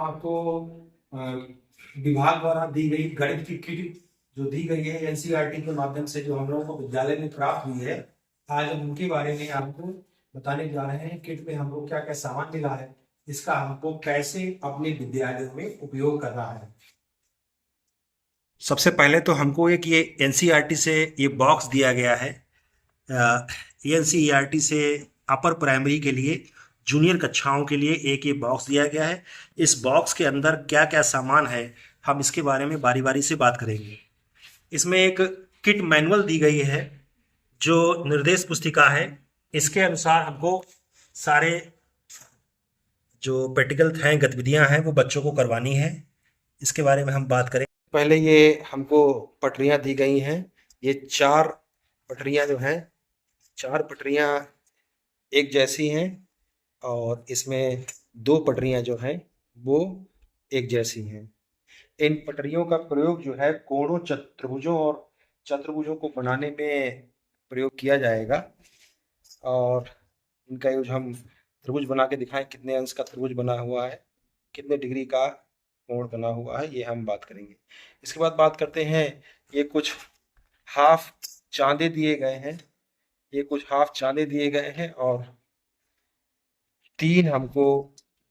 आपको अ, विभाग द्वारा दी गई गणित की किट जो दी गई है एनसीईआरटी के माध्यम से, जो हम लोगों को विद्यालय में प्राप्त हुई है, आज हम उनके बारे में आपको बताने जा रहे हैं। किट में हमको क्या क्या सामान मिला है, इसका हमको कैसे अपने विद्यालयों में उपयोग करना है। सबसे पहले तो हमको एक ये एनसीईआरटी से ये बॉक्स दिया गया है। एनसीईआरटी से अपर प्राइमरी के लिए, जूनियर कक्षाओं के लिए एक ये बॉक्स दिया गया है। इस बॉक्स के अंदर क्या क्या सामान है, हम इसके बारे में बारी बारी से बात करेंगे। इसमें एक किट मैनुअल दी गई है जो निर्देश पुस्तिका है। इसके अनुसार हमको सारे जो प्रैक्टिकल हैं, गतिविधियां हैं, वो बच्चों को करवानी है। इसके बारे में हम बात करें। पहले ये हमको पटरियां दी गई हैं। ये 4 पटरियां जो हैं, 4 पटरियां एक जैसी हैं और इसमें 2 पटरियां जो हैं वो एक जैसी हैं। इन पटरियों का प्रयोग जो है कोणों, चतुर्भुजों और चतुर्भुजों को बनाने में प्रयोग किया जाएगा। और इनका यूज हम त्रिभुज बना के दिखाएं, कितने अंश का त्रिभुज बना हुआ है, कितने डिग्री का कोण बना हुआ है, ये हम बात करेंगे। इसके बाद बात करते हैं, ये कुछ हाफ चांदे दिए गए हैं। ये कुछ हाफ चांदे दिए गए हैं और 3 हमको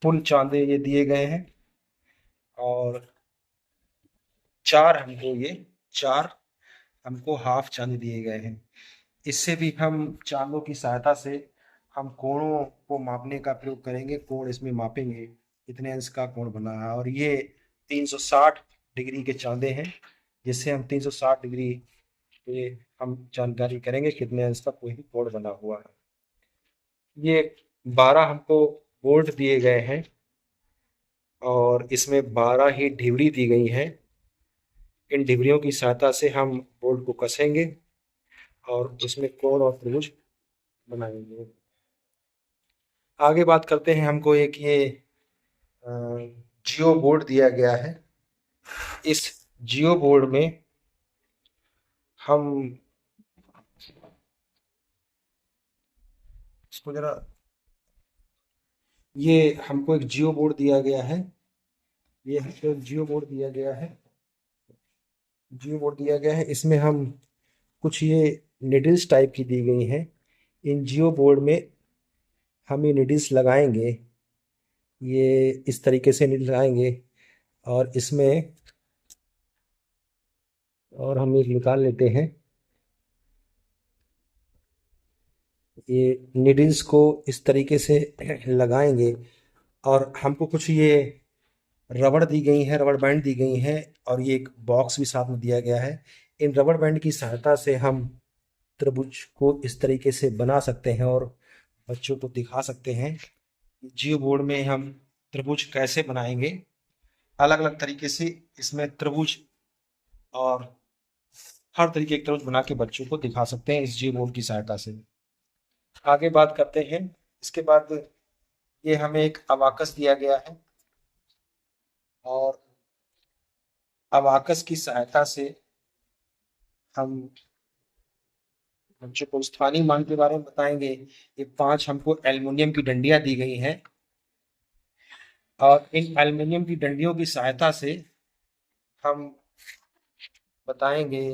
फुल चांदे ये दिए गए हैं और 4 हमको हाफ चांदी दिए गए हैं। इससे भी हम चांदों की सहायता से हम कोणों को मापने का प्रयोग करेंगे। कोण इसमें मापेंगे, कितने अंश का कोण बना है। और ये 360 डिग्री के चांदे हैं, जिससे हम 360 डिग्री पे हम जानकारी करेंगे कितने अंश का कोई कोण बना हुआ है। ये 12 हमको बोल्ट दिए गए हैं और इसमें 12 ही ढिवड़ी दी गई हैं। इन ढिवड़ियों की सहायता से हम बोल्ट को कसेंगे और उसमें कोण और त्रिभुज बनाएंगे। आगे बात करते हैं, हमको एक ये जियो बोर्ड दिया गया है। इस जियो बोर्ड में हम इसको जरा, ये हमको एक जियो बोर्ड दिया गया है। ये हमको जियो बोर्ड दिया गया है। जियो बोर्ड दिया गया है, इसमें हम कुछ ये निडल्स टाइप की दी गई हैं। इन जियो बोर्ड में हम ये निडल्स लगाएंगे, ये इस तरीके से निडल लगाएंगे और इसमें, और हम एक निकाल लेते हैं। ये निडल्स को इस तरीके से लगाएंगे और हमको कुछ ये रबड़ दी गई है, रबड़ बैंड दी गई है और ये एक बॉक्स भी साथ में दिया गया है। इन रबड़ बैंड की सहायता से हम त्रिभुज को इस तरीके से बना सकते हैं और बच्चों को दिखा सकते हैं। जियो बोर्ड में हम त्रिभुज कैसे बनाएंगे, अलग अलग तरीके से इसमें त्रिभुज और हर तरीके के त्रिभुज बना के बच्चों को दिखा सकते हैं इस जियो बोर्ड की सहायता से। आगे बात करते हैं, इसके बाद ये हमें एक अबाकस दिया गया है और अबाकस की सहायता से हम बच्चों को स्थानीय मान के बारे में बताएंगे। ये 5 हमको एल्युमिनियम की डंडियां दी गई हैं और इन एल्युमिनियम की डंडियों की सहायता से हम बताएंगे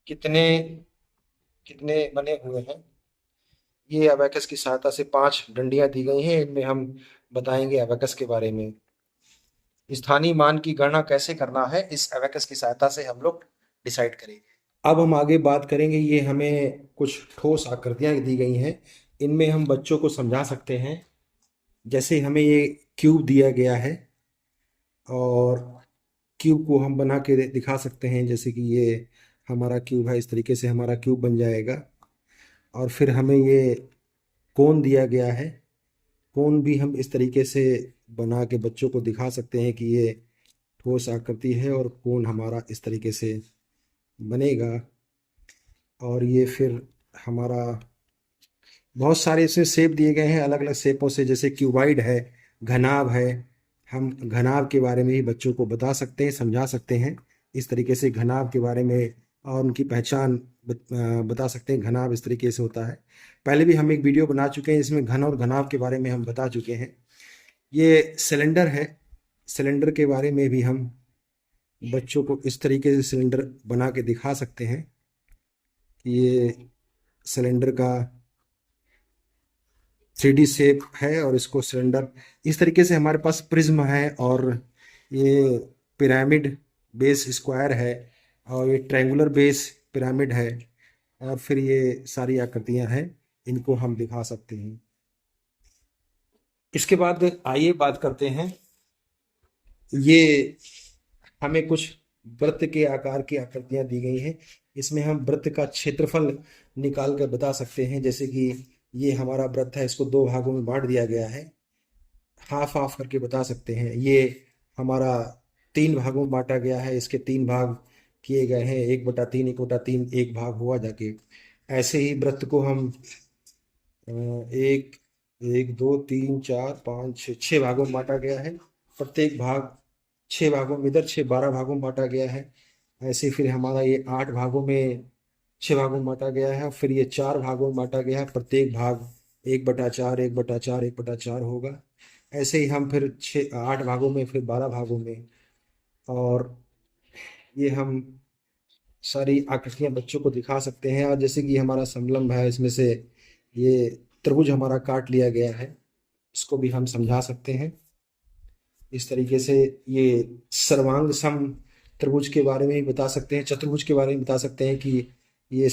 कितने कितने बने हुए हैं। ये अबेकस की सहायता से 5 डंडियां दी गई हैं, इनमें हम बताएंगे अबेकस के बारे में। स्थानीय मान की गणना कैसे करना है, इस अबेकस की सहायता से हम लोग डिसाइड करेंगे। अब हम आगे बात करेंगे, ये हमें कुछ ठोस आकृतियां दी गई हैं, इनमें हम बच्चों को समझा सकते हैं। जैसे हमें ये क्यूब दिया गया है और क्यूब को हम बना के दिखा सकते हैं। जैसे कि ये हमारा क्यूब है, इस तरीके से हमारा क्यूब बन जाएगा। और फिर हमें ये कोन दिया गया है, कोन भी हम इस तरीके से बना के बच्चों को दिखा सकते हैं कि ये ठोस आकृति है और कोन हमारा इस तरीके से बनेगा। और ये फिर हमारा बहुत सारे इसमें शेप दिए गए हैं, अलग अलग शेपों से, जैसे क्यूबाइड है, घनाभ है। हम घनाभ के बारे में ही बच्चों को बता सकते हैं, समझा सकते हैं इस तरीके से घनाभ के बारे में, और उनकी पहचान बता सकते हैं। घनाभ इस तरीके से होता है। पहले भी हम एक वीडियो बना चुके हैं, इसमें घन और घनाभ के बारे में हम बता चुके हैं। ये सिलेंडर है, सिलेंडर के बारे में भी हम बच्चों को इस तरीके से सिलेंडर बना के दिखा सकते हैं कि ये सिलेंडर का 3D शेप है और इसको सिलेंडर इस तरीके से हमारे पास प्रिज्म है और ये पिरामिड बेस स्क्वायर है और ये ट्रायंगुलर बेस पिरामिड है और फिर ये सारी आकृतियां हैं, इनको हम दिखा सकते हैं। इसके बाद आइए बात करते हैं, ये हमें कुछ वृत्त के आकार की आकृतियां दी गई हैं। इसमें हम वृत्त का क्षेत्रफल निकाल कर बता सकते हैं। जैसे कि ये हमारा वृत्त है, इसको दो भागों में बांट दिया गया है, हाफ हाफ करके बता सकते हैं। ये हमारा तीन भागों में बांटा गया है, इसके तीन भाग किए गए हैं, 1/3 1/3 एक भाग हुआ जाके। ऐसे ही वृत्त को हम एक एक दो तीन चार पाँच छः भागों में बांटा गया है। प्रत्येक भाग छः भागों में, इधर 12 भागों में बांटा गया है। ऐसे फिर हमारा ये 8 भागों में, 6 भागों में बांटा गया है। फिर ये 4 भागों में बांटा गया है, प्रत्येक भाग 1/4 1/4 1/4 होगा। ऐसे ही हम फिर 8 भागों में, फिर 12 भागों में, और ये हम सारी आकृतियां बच्चों को दिखा सकते हैं। और जैसे कि हमारा समलंब है, इसमें से ये त्रिभुज हमारा काट लिया गया है, इसको भी हम समझा सकते हैं इस तरीके से। ये सर्वांग सम त्रिभुज के बारे में भी बता सकते हैं, चतुर्भुज के बारे में बता सकते हैं कि ये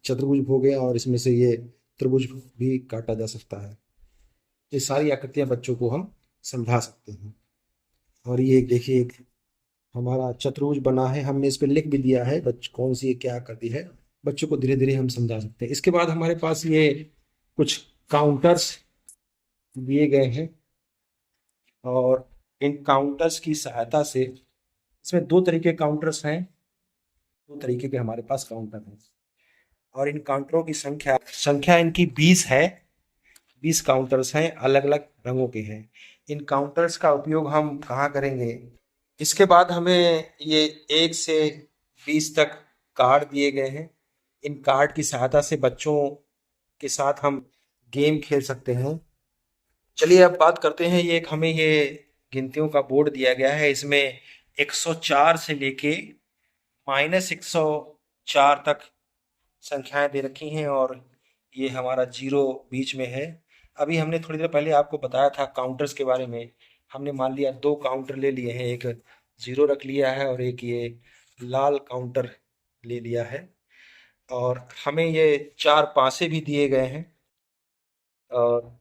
चतुर्भुज हो गया और इसमें से ये त्रिभुज भी काटा जा सकता है। ये सारी आकृतियां बच्चों को हम समझा सकते हैं। और ये देखिए एक हमारा चतुर्भुज बना है, हमने इस पर लिख भी दिया है कौन सी क्या आकृति है। बच्चों को धीरे धीरे हम समझा सकते हैं। इसके बाद हमारे पास ये कुछ काउंटर्स दिए गए हैं और इन काउंटर्स की सहायता से, इसमें दो तरीके काउंटर्स हैं, दो तरीके के हमारे पास काउंटर हैं और इन काउंटरों की संख्या इनकी 20 है। 20 काउंटर्स हैं, अलग अलग रंगों के हैं। इन काउंटर्स का उपयोग हम कहाँ करेंगे? इसके बाद हमें ये 1 से 20 तक कार्ड दिए गए हैं। इन कार्ड की सहायता से बच्चों के साथ हम गेम खेल सकते हैं। चलिए अब बात करते हैं, ये एक हमें ये गिनतियों का बोर्ड दिया गया है। इसमें 104 से लेके -104 तक संख्याएं दे रखी हैं और ये हमारा जीरो बीच में है। अभी हमने थोड़ी देर पहले आपको बताया था काउंटर्स के बारे में। हमने मान लिया 2 काउंटर ले लिए हैं, एक जीरो रख लिया है और एक ये लाल काउंटर ले लिया है। और हमें ये 4 पासे भी दिए गए हैं और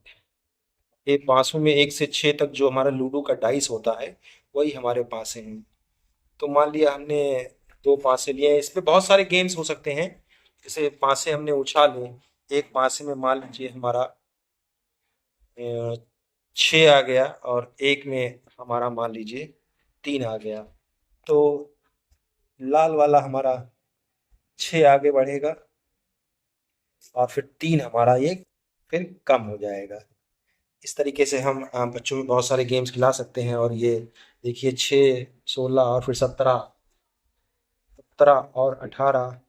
ये पासों में 1 से 6 तक जो हमारा लूडो का डाइस होता है वही हमारे पास हैं। तो मान लिया हमने 2 पासे लिए हैं, इसमें बहुत सारे गेम्स हो सकते हैं। जैसे पासे हमने उछाले, एक पासे में मान लीजिए हमारा 6 आ गया और एक में हमारा मान लीजिए 3 आ गया, तो लाल वाला हमारा 6 आगे बढ़ेगा और फिर 3 हमारा ये फिर कम हो जाएगा। इस तरीके से हम बच्चों में बहुत सारे गेम्स खिला सकते हैं। और ये देखिए 6 16 और फिर 17 17 और 18,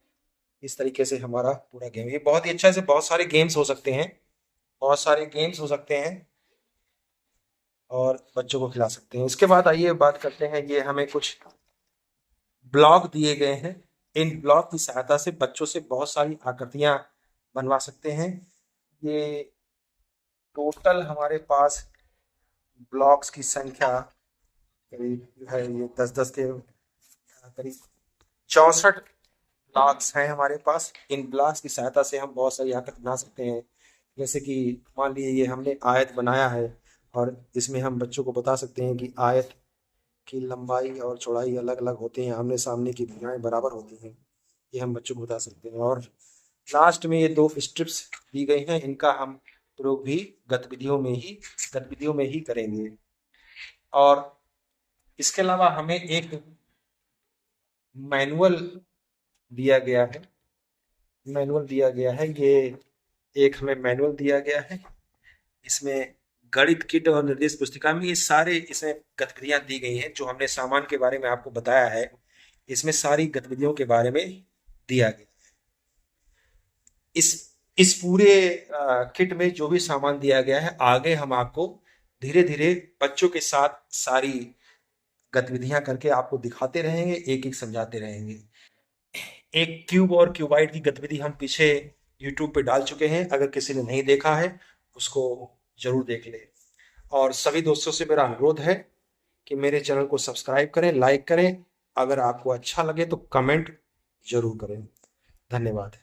इस तरीके से हमारा पूरा गेम, ये बहुत ही अच्छा से बहुत सारे गेम्स हो सकते हैं, बहुत सारे गेम्स हो सकते हैं और बच्चों को खिला सकते हैं। इसके बाद आइए बात करते हैं, ये हमें कुछ ब्लॉक दिए गए हैं। इन ब्लॉक की सहायता से बच्चों से बहुत सारी आकृतियां बनवा सकते हैं। ये टोटल हमारे पास ब्लॉक्स की संख्या करीब जो है ये 10-10 के करीब 64 ब्लॉक्स हैं हमारे पास। इन ब्लॉक्स की सहायता से हम बहुत सारी आकृति बना सकते हैं। जैसे कि मान लीजिए ये हमने आयत बनाया है और इसमें हम बच्चों को बता सकते हैं कि आयत की लंबाई और चौड़ाई अलग अलग होती हैं, आमने सामने की भुजाएं बराबर होती हैं, ये हम बच्चों को बता सकते हैं। और लास्ट में ये 2 स्ट्रिप्स दी गई हैं, इनका हम प्रयोग भी गतिविधियों में ही करेंगे। और इसके अलावा हमें एक मैनुअल दिया गया है, ये एक हमें मैनुअल दिया गया है। इसमें गणित किट और निर्देश पुस्तिका में ये सारे इसमें गतिविधियां दी गई हैं। जो हमने सामान के बारे में आपको बताया है, इसमें सारी गतिविधियों के बारे में दिया गया है। इस पूरे किट में जो भी सामान दिया गया है, आगे हम आपको धीरे धीरे बच्चों के साथ सारी गतिविधियां करके आपको दिखाते रहेंगे, एक एक समझाते रहेंगे। एक क्यूब और क्यूबाइड की गतिविधि हम पीछे यूट्यूब पे डाल चुके हैं, अगर किसी ने नहीं देखा है उसको जरूर देख ले। और सभी दोस्तों से मेरा अनुरोध है कि मेरे चैनल को सब्सक्राइब करें, लाइक करें, अगर आपको अच्छा लगे तो कमेंट जरूर करें। धन्यवाद।